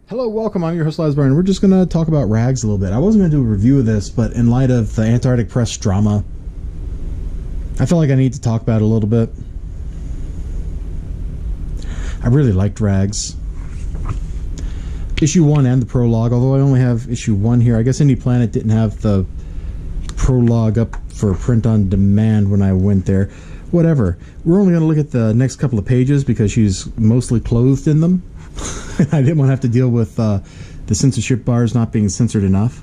Hello, welcome. I'm your host, Elizibar, and we're just going to talk about Rags a little bit. I wasn't going to do a review of this, but in light of the Antarctic Press drama, I feel like I need to talk about it a little bit. I really liked Rags. Issue 1 and the prologue, although I only have issue 1 here. I guess Indie Planet didn't have the prologue up for print on demand when I went there. Whatever. We're only going to look at the next couple of pages because she's mostly clothed in them. I didn't want to have to deal with the censorship bars not being censored enough.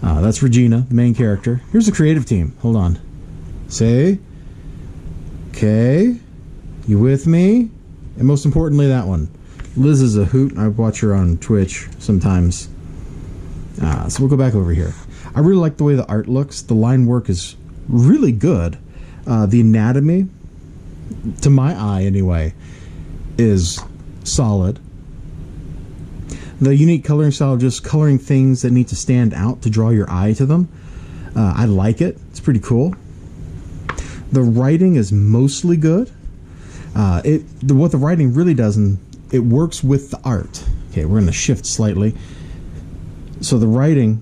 That's Regina, the main character. Here's the creative team. Hold on. Say, okay, you with me? And most importantly, that one. Liz is a hoot. I watch her on Twitch sometimes. So we'll go back over here. I really like the way the art looks. The line work is really good. The anatomy, to my eye anyway, is solid. The unique coloring style, just coloring things that need to stand out to draw your eye to them. I like it. It's pretty cool. The writing is mostly good. What the writing really does, and it works with the art. Okay, we're going to shift slightly. So the writing,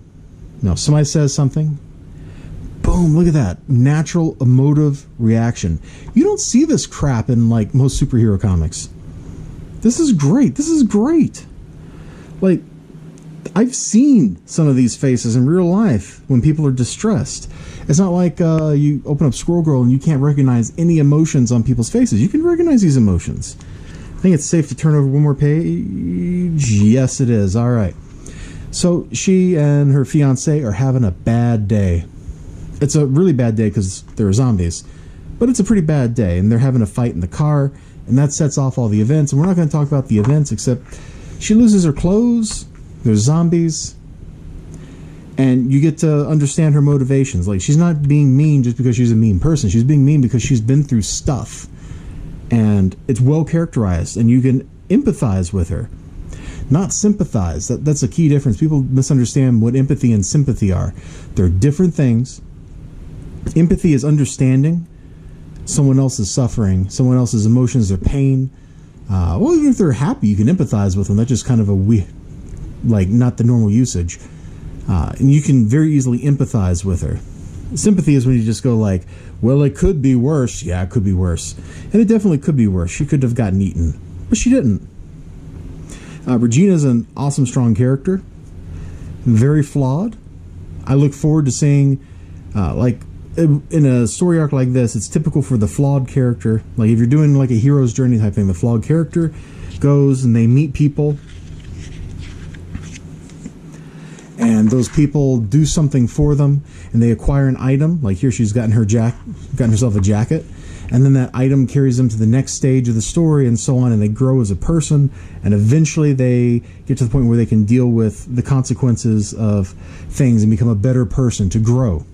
somebody says something, boom, look at that. Natural emotive reaction. You don't see this crap in like most superhero comics. This is great. This is great. Like, I've seen some of these faces in real life when people are distressed. It's not like you open up Squirrel Girl and you can't recognize any emotions on people's faces. You can recognize these emotions. I think it's safe to turn over one more page. Yes, it is. All right. So she and her fiancé are having a bad day. It's a really bad day because there are zombies. But it's a pretty bad day, and they're having a fight in the car. And that sets off all the events. And we're not going to talk about the events, except she loses her clothes, there's zombies, and you get to understand her motivations. Like, she's not being mean just because she's a mean person. She's being mean because she's been through stuff. And it's well characterized, and you can empathize with her. Not sympathize. That's a key difference. People misunderstand what empathy and sympathy are. They're different things. Empathy is understanding someone else's suffering, someone else's emotions, their pain. Well, even if they're happy, you can empathize with them. That's just kind of not the normal usage. And you can very easily empathize with her. Sympathy is when you just go like, well, it could be worse. Yeah, it could be worse. And it definitely could be worse. She could have gotten eaten. But she didn't. Regina's an awesome, strong character. Very flawed. I look forward to seeing, in a story arc like this, it's typical for the flawed character. Like, if you're doing like a hero's journey type thing, the flawed character goes and they meet people, and those people do something for them, and they acquire an item. Like here, she's gotten herself a jacket, and then that item carries them to the next stage of the story, and so on, and they grow as a person, and eventually they get to the point where they can deal with the consequences of things and become a better person to grow.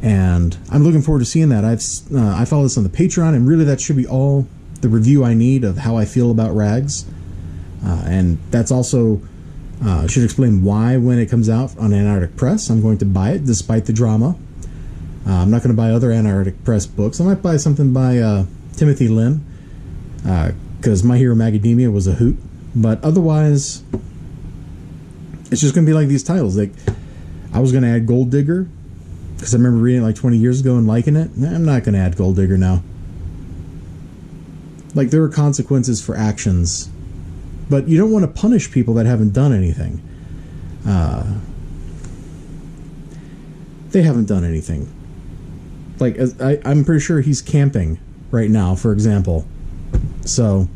And I'm looking forward to seeing that. I follow this on the Patreon, and really that should be all the review I need of how I feel about Rags. And that's also should explain why, when it comes out on Antarctic Press, I'm going to buy it despite the drama. I'm not going to buy other Antarctic Press books. I might buy something by Timothy Lin, because My Hero Macadamia was a hoot. But otherwise, it's just going to be like these titles. Like, I was going to add Gold Digger, because I remember reading it like 20 years ago and liking it. I'm not going to add Gold Digger now. Like, there are consequences for actions, but you don't want to punish people that haven't done anything. They haven't done anything. Like, I'm pretty sure he's camping right now, for example. So,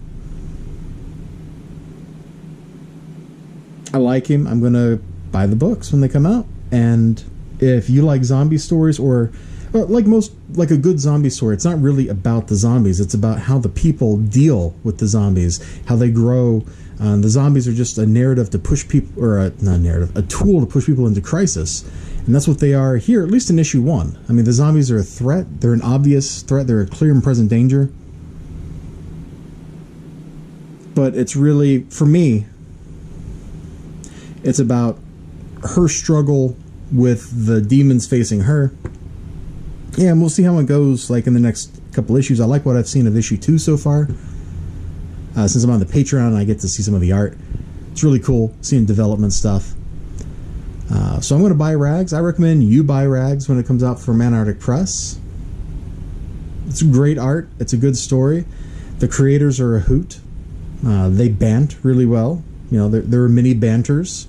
I like him. I'm going to buy the books when they come out. And if you like zombie stories, or like a good zombie story, it's not really about the zombies. It's about how the people deal with the zombies, how they grow. The zombies are just a narrative to push people, or a tool to push people into crisis. And that's what they are here, at least in issue 1. I mean, the zombies are a threat. They're an obvious threat. They're a clear and present danger. But it's really, for me, it's about her struggle with the demons facing her. Yeah, and we'll see how it goes like in the next couple issues. I like what I've seen of issue 2 so far. Since I'm on the Patreon, I get to see some of the art. It's really cool seeing development stuff. So I'm going to buy Rags. I recommend you buy Rags when it comes out from Antarctic Press. It's great art. It's a good story. The creators are a hoot. They bant really well. You know, they're mini banters.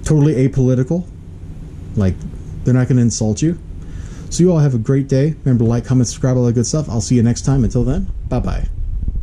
Totally apolitical. Like, they're not going to insult you. So you all have a great day. Remember to like, comment, subscribe, all that good stuff. I'll see you next time. Until then, bye-bye.